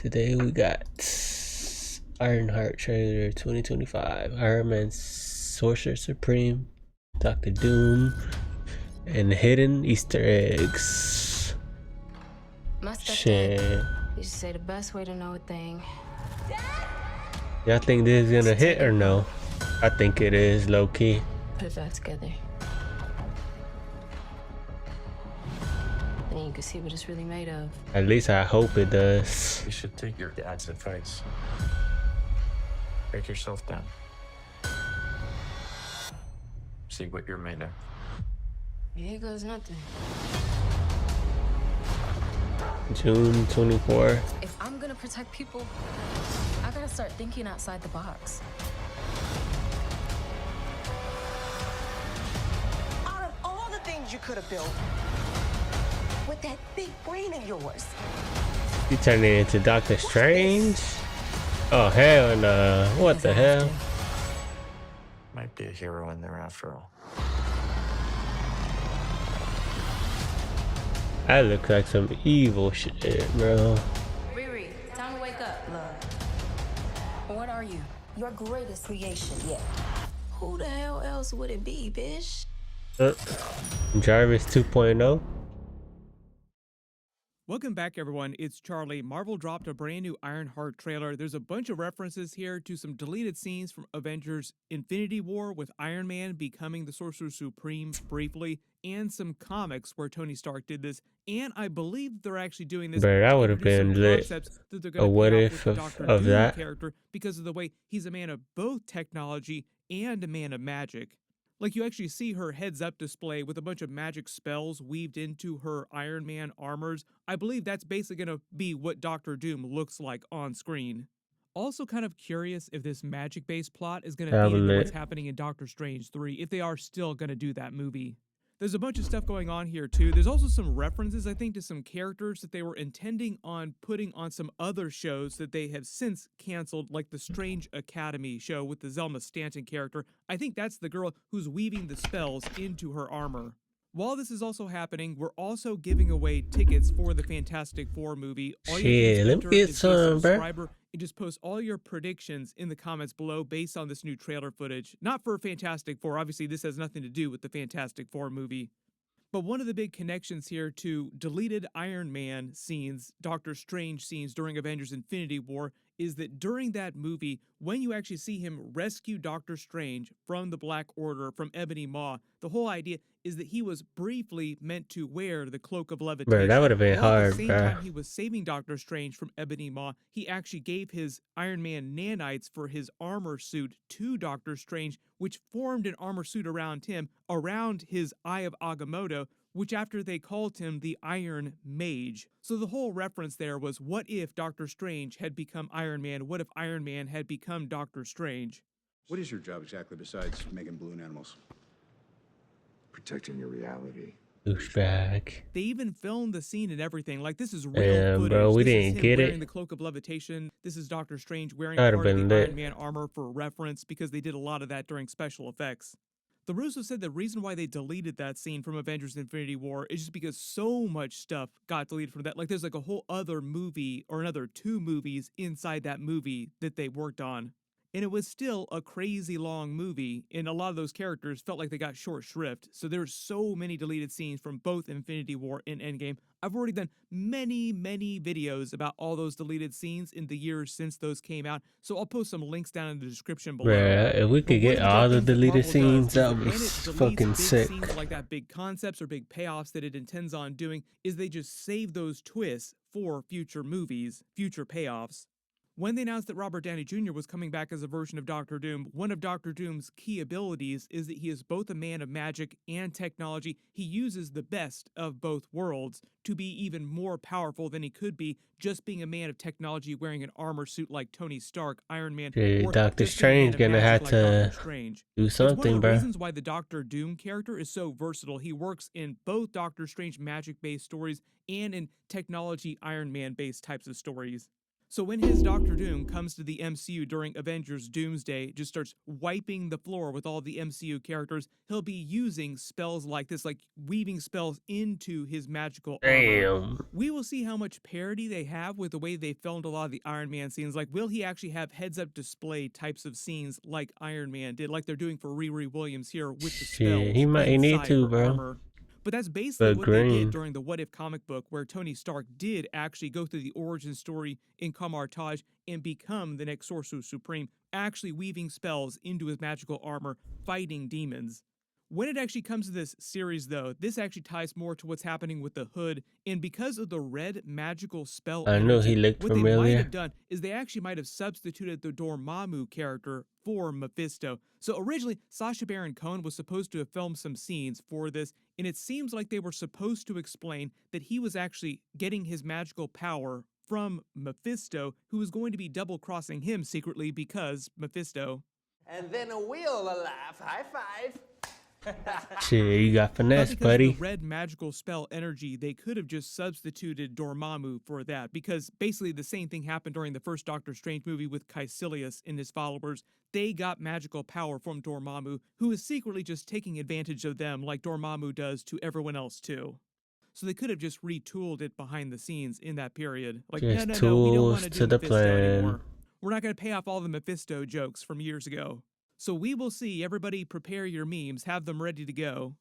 Today we got IRONHEART trailer 2025, Iron Man, Sorcerer Supreme, Dr. Doom, and hidden Easter eggs. Shit. You say the best way to know a thing. Y'all think this is gonna hit or no? I think it is, low key. Put it back together. Then you can see what it's really made of. At least I hope it does. You should take your dad's advice. Break yourself down. See what you're made of. Here goes nothing. June 24. If I'm gonna protect people, I gotta start thinking outside the box. Out of all the things you could have built, with that big brain of yours. You turning it into Doctor Strange? Oh hell no. What the hell? Might be a hero in there after all. That looks like some evil shit, bro. Riri, time to wake up, love. What are you? Your greatest creation yet. Who the hell else would it be, bitch? Jarvis 2.0. Welcome back, everyone. It's Charlie. Marvel dropped a brand new Ironheart trailer. There's a bunch of references here to some deleted scenes from Avengers Infinity War with Iron Man becoming the Sorcerer Supreme briefly, and some comics where Tony Stark did this. And I believe they're actually doing this. Bro, that would have been lit. A what if of that character because of the way he's a man of both technology and a man of magic. Like, you actually see her heads-up display with a bunch of magic spells weaved into her Iron Man armors. I believe that's basically going to be what Dr. Doom looks like on screen. Also kind of curious if this magic-based plot is going to feed into what's happening in Doctor Strange 3, if they are still going to do that movie. There's a bunch of stuff going on here too. There's also some references, I think, to some characters that they were intending on putting on some other shows that they have since canceled, like the Strange Academy show with the Zelma Stanton character. I think that's the girl who's weaving the spells into her armor. While this is also happening, we're also giving away tickets for the Fantastic Four movie. All shit, let me get some, bro. And just post all your predictions in the comments below based on this new trailer footage. Not for Fantastic Four, obviously this has nothing to do with the Fantastic Four movie. But one of the big connections here to deleted Iron Man scenes, Doctor Strange scenes during Avengers Infinity War, is that during that movie, when you actually see him rescue Doctor Strange from the Black Order, from Ebony Maw, the whole idea is that he was briefly meant to wear the Cloak of Levitation. Bro, that would have been hard, at the same bro. time he was saving Doctor Strange from Ebony Maw, he actually gave his Iron Man nanites for his armor suit to Doctor Strange, which formed an armor suit around him, around his Eye of Agamotto, which after they called him the Iron Mage. So the whole reference there was, what if Doctor Strange had become Iron Man? What if Iron Man had become Doctor Strange? What is your job exactly besides making balloon animals? Protecting your reality. Douchebag. They even filmed the scene and everything. Like, this is real footage. Bro, we this didn't is him get wearing it. the Cloak of Levitation. This is Doctor Strange wearing That'd part have of been the lit. Iron Man armor for reference, because they did a lot of that during special effects. The Russo said the reason why they deleted that scene from Avengers Infinity War is just because so much stuff got deleted from that. Like, there's like a whole other movie, or another 2 movies inside that movie that they worked on. And it was still a crazy long movie, and a lot of those characters felt like they got short shrift. So there's so many deleted scenes from both Infinity War and Endgame. I've already done many videos about all those deleted scenes in the years since those came out, so I'll post some links down in the description below. Bruh, if we could get all the deleted scenes, that would be fucking sick. Scenes like that, big concepts or big payoffs that it intends on doing, is they just save those twists for future movies, future payoffs. When they announced that Robert Downey Jr. was coming back as a version of Dr. Doom, one of Dr. Doom's key abilities is that he is both a man of magic and technology. He uses the best of both worlds to be even more powerful than he could be just being a man of technology wearing an armor suit like Tony Stark, Iron Man, Dude, or Doctor just being a man Strange of gonna magic have like to Doctor Strange. do It's one of something, the bro. reasons why the Dr. Doom character is so versatile. He works in both Doctor Strange magic-based stories and in technology Iron Man-based types of stories. So when his Doctor Doom comes to the MCU during Avengers Doomsday, just starts wiping the floor with all the MCU characters, he'll be using spells like this, like weaving spells into his magical armor. Damn. We will see how much parody they have with the way they filmed a lot of the Iron Man scenes. Like, will he actually have heads-up display types of scenes like Iron Man did, like they're doing for Riri Williams here with the spells Shit, he might need inside to, her bro. armor. But that's basically The what they did green. during the What If comic book, where Tony Stark did actually go through the origin story in Kamartaj and become the next Sorcerer Supreme, actually weaving spells into his magical armor, fighting demons. When it actually comes to this series, though, this actually ties more to what's happening with the Hood, and because of the red magical spell I knew energy, he looked what they might familiar. have done is they actually might have substituted the Dormammu character for Mephisto. So originally, Sacha Baron Cohen was supposed to have filmed some scenes for this, and it seems like they were supposed to explain that he was actually getting his magical power from Mephisto, who was going to be double-crossing him secretly because Mephisto. And then a wheel laugh. High five. Shit, you got But finesse, because buddy. of the red magical spell energy, they could have just substituted Dormammu for that, because basically the same thing happened during the first Doctor Strange movie with Caecilius and his followers. They got magical power from Dormammu, who is secretly just taking advantage of them like Dormammu does to everyone else too. So they could have just retooled it behind the scenes in that period. Like, Just no, we don't want tools to to do the Mephisto plan. anymore. We're not going to pay off all the Mephisto jokes from years ago. So we will see. Everybody prepare your memes, have them ready to go.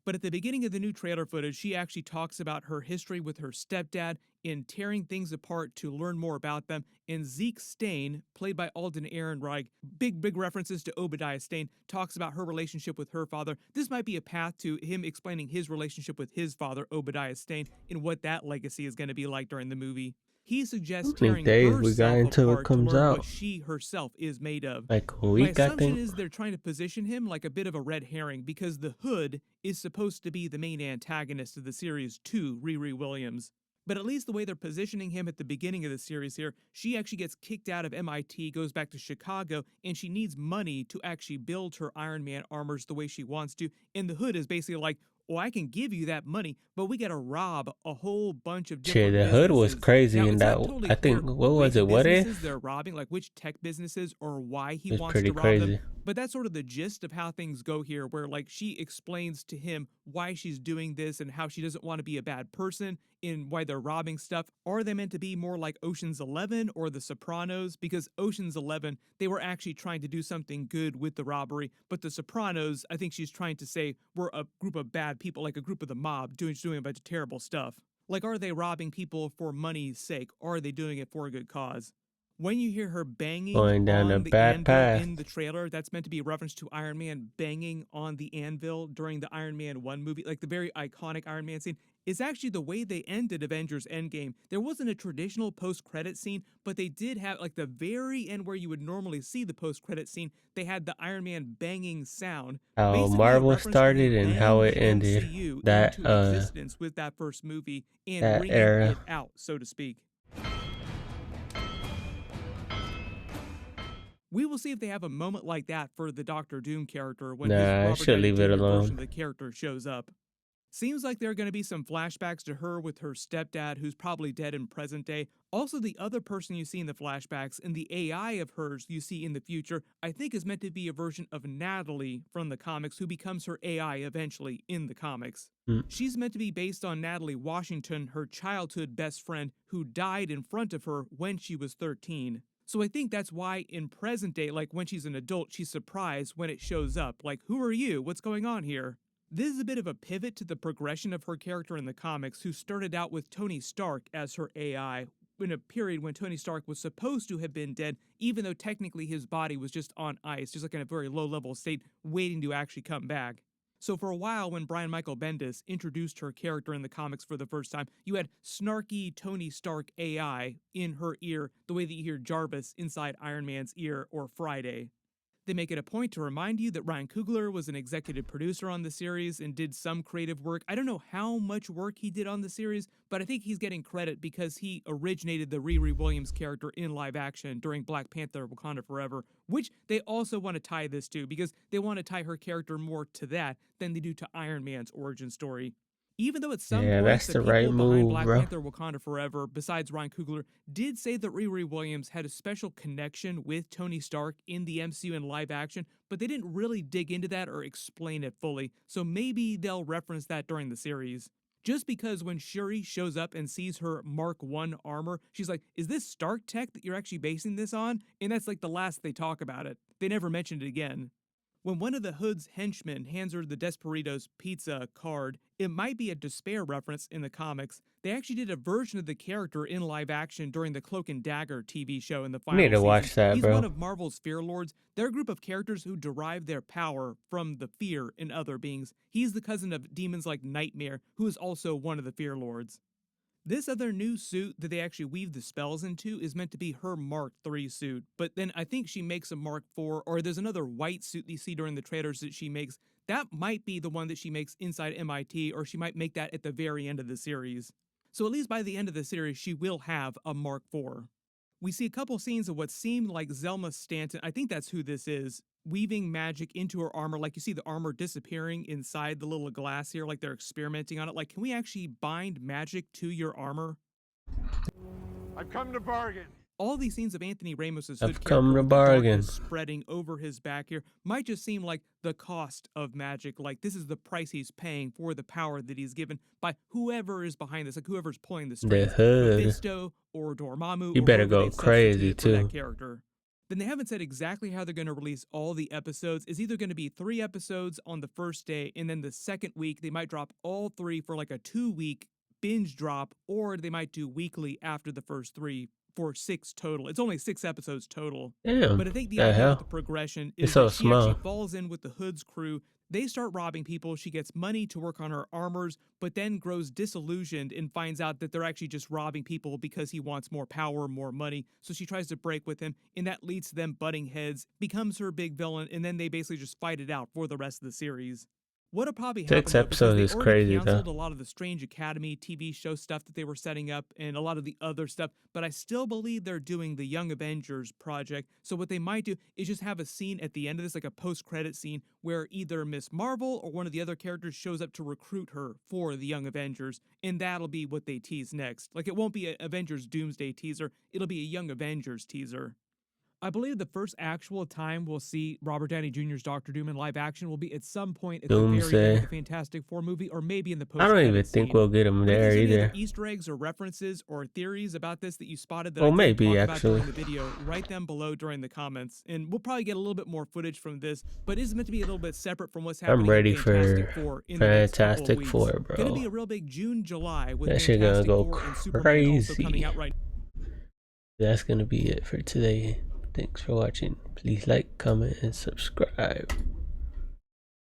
But at the beginning of the new trailer footage, she actually talks about her history with her stepdad in tearing things apart to learn more about them. And Zeke Stane, played by Alden Ehrenreich, big references to Obadiah Stane, talks about her relationship with her father. This might be a path to him explaining his relationship with his father, Obadiah Stane, and what that legacy is going to be like during the movie. He suggests How tearing many days we got herself until it apart to comes learn out? what she herself is made of. Like a My week, I assumption think. is they're trying to position him like a bit of a red herring because the Hood is supposed to be the main antagonist of the series to Riri Williams. But at least the way they're positioning him at the beginning of the series here, she actually gets kicked out of MIT, goes back to Chicago, and she needs money to actually build her Iron Man armors the way she wants to. And the Hood is basically like, well, I can give you that money, but we gotta rob a whole bunch of different Shit, the Hood was businesses. crazy Now, in it's that. not totally I think, clear what was which it? What businesses if? they're robbing, like which tech businesses or why he It's wants pretty to rob them. crazy. But that's sort of the gist of how things go here, where like she explains to him why she's doing this and how she doesn't want to be a bad person and why they're robbing stuff. Are they meant to be more like Ocean's 11 or The Sopranos? Because Ocean's 11, they were actually trying to do something good with the robbery, but The Sopranos, I think she's trying to say we're a group of bad people, like a group of the mob doing a bunch of terrible stuff. Like, are they robbing people for money's sake, or are they doing it for a good cause? When you hear her banging Going down a on the bad anvil path. in the trailer, that's meant to be a reference to Iron Man banging on the anvil during the Iron Man 1 movie, like the very iconic Iron Man scene. It's actually the way they ended Avengers Endgame. There wasn't a traditional post-credit scene, but they did have, like, the very end where you would normally see the post-credit scene, they had the Iron Man banging sound. How Basically a Marvel reference to him started and how banging it the ended. MCU That into existence with that first movie and that wringing era. it out, so to speak. We will see if they have a moment like that for the Doctor Doom character when his Nah, I Robert should Downey leave it Jr. version alone. of the character shows up. Seems like there are going to be some flashbacks to her with her stepdad, who's probably dead in present day. Also, the other person you see in the flashbacks and the AI of hers you see in the future, I think is meant to be a version of Natalie from the comics, who becomes her AI eventually in the comics. She's meant to be based on Natalie Washington, her childhood best friend, who died in front of her when she was 13. So I think that's why in present day, like when she's an adult, she's surprised when it shows up. Like, who are you? What's going on here? This is a bit of a pivot to the progression of her character in the comics, who started out with Tony Stark as her AI, in a period when Tony Stark was supposed to have been dead, even though technically his body was just on ice, just like in a very low-level state, waiting to actually come back. So for a while, when Brian Michael Bendis introduced her character in the comics for the first time, you had snarky Tony Stark AI in her ear, the way that you hear Jarvis inside Iron Man's ear or Friday. They make it a point to remind you that Ryan Coogler was an executive producer on the series and did some creative work. I don't know how much work he did on the series, but I think he's getting credit because he originated the Riri Williams character in live action during Black Panther: Wakanda Forever, which they also want to tie this to because they want to tie her character more to that than they do to Iron Man's origin story. Even though at some Yeah, point that's the the people right behind move, Black bro. Panther Wakanda Forever, besides Ryan Coogler, did say that Riri Williams had a special connection with Tony Stark in the MCU in live action, but they didn't really dig into that or explain it fully, so maybe they'll reference that during the series. Just because when Shuri shows up and sees her Mark 1 armor, she's like, is this Stark tech that you're actually basing this on? And that's like the last they talk about it. They never mentioned it again. When one of the Hood's henchmen hands her the Desperitos pizza card, it might be a Despair reference in the comics. They actually did a version of the character in live action during the Cloak and Dagger TV show in the I need final to watch season. that, He's bro. one of Marvel's Fear Lords. They're a group of characters who derive their power from the fear in other beings. He's the cousin of demons like Nightmare, who is also one of the Fear Lords. This other new suit that they actually weave the spells into is meant to be her Mark III suit, but then I think she makes a Mark IV, or there's another white suit that you see during the trailers that she makes. That might be the one that she makes inside MIT, or she might make that at the very end of the series. So at least by the end of the series, she will have a Mark IV. We see a couple scenes of what seemed like Zelma Stanton, I think that's who this is, weaving magic into her armor. Like you see the armor disappearing inside the little glass here, like they're experimenting on it. Like, can we actually bind magic to your armor? I've come to bargain. All these scenes of Anthony Ramos' I've Hood come character to with the bargain. darkness spreading over his back here might just seem like the cost of magic. Like, this is the price he's paying for the power that he's given by whoever is behind this, like whoever's pulling the strings. Hood. Mephisto or Dormammu. You or better whoever go they've crazy, substituted for that too. character. Then they haven't said exactly how they're going to release all the episodes. It's either going to be 3 episodes on the first day, and then the second week they might drop all 3 for like a 2-week binge drop, or they might do weekly after the first 3 for 6 total. It's only 6 episodes total. Damn. But I think the the idea hell? with the progression It's is so that she actually small. falls in with the Hood's crew. They start robbing people. She gets money to work on her armors, but then grows disillusioned and finds out that they're actually just robbing people because he wants more power, more money. So she tries to break with him, and that leads to them butting heads, becomes her big villain, and then they basically just fight it out for the rest of the series. What'll probably happen 6 though, because episodes they is already crazy, canceled though. a lot of the Strange Academy TV show stuff that they were setting up and a lot of the other stuff, but I still believe they're doing the Young Avengers project. So what they might do is just have a scene at the end of this, like a post-credit scene, where either Miss Marvel or one of the other characters shows up to recruit her for the Young Avengers, and that'll be what they tease next. Like, it won't be an Avengers Doomsday teaser, it'll be a Young Avengers teaser. I believe the first actual time we'll see Robert Downey Jr.'s Dr. Doom in live action will be at some point at the very end Doomsday. of the Fantastic Four movie, or maybe in the I post-credit don't even think scene. we'll get him But if there there's any either. other Easter eggs or references or theories about this that you spotted that Well, I couldn't maybe, talk about actually. during the video, write them below during the comments, and we'll probably get a little bit more footage from this, but it is meant to be a little bit separate from what's happening ready in Fantastic for Four in the next couple of Fantastic weeks. Four, bro. Gonna be a real big June, July with That shit gonna Fantastic go Four and Superman also coming crazy. out right That's gonna be it for today. Thanks for watching. Please like, comment, and subscribe.